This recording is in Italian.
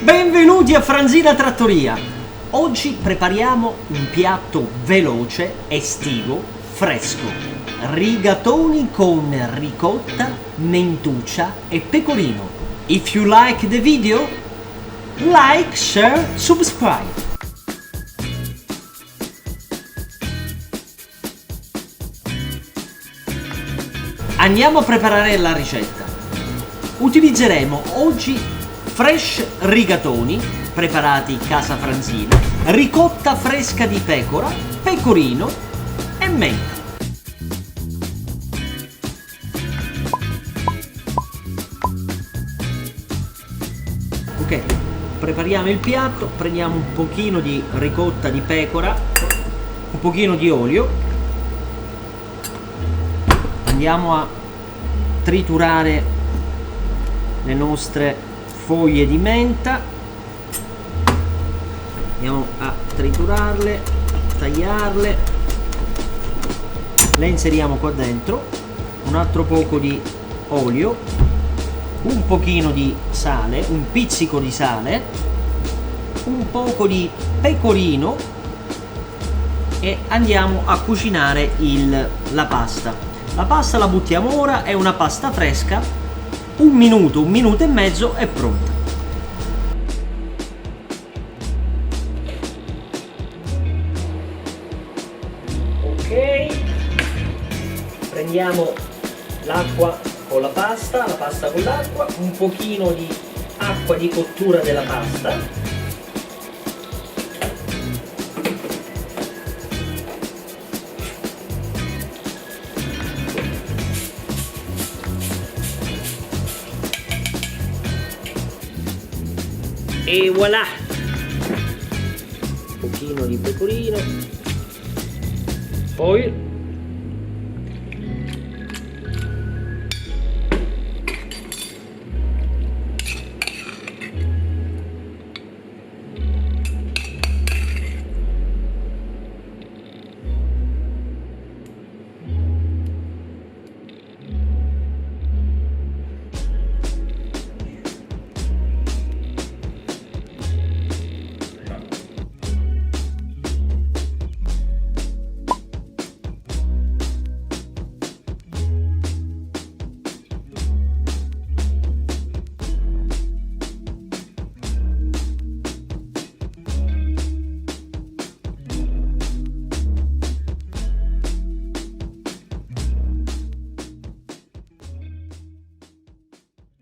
Benvenuti a Franzina Trattoria! Oggi prepariamo un piatto veloce, estivo, fresco. Rigatoni con ricotta, mentuccia e pecorino. If you like the video, like, share, subscribe. Andiamo a preparare la ricetta. Utilizzeremo oggi fresh rigatoni preparati casa Franzina, ricotta fresca di pecora, pecorino e menta. Ok, prepariamo il piatto, prendiamo un pochino di ricotta di pecora, un pochino di olio. Andiamo a triturare le nostre foglie di menta, andiamo a triturarle, tagliarle, le inseriamo qua dentro, un altro poco di olio, un pochino di sale, un pizzico di sale, un poco di pecorino e andiamo a cucinare la pasta. La pasta la buttiamo ora, è una pasta fresca, un minuto e mezzo è pronta. Ok, prendiamo l'acqua con la pasta con l'acqua, un pochino di acqua di cottura della pasta. E voilà, un pochino di pecorino, poi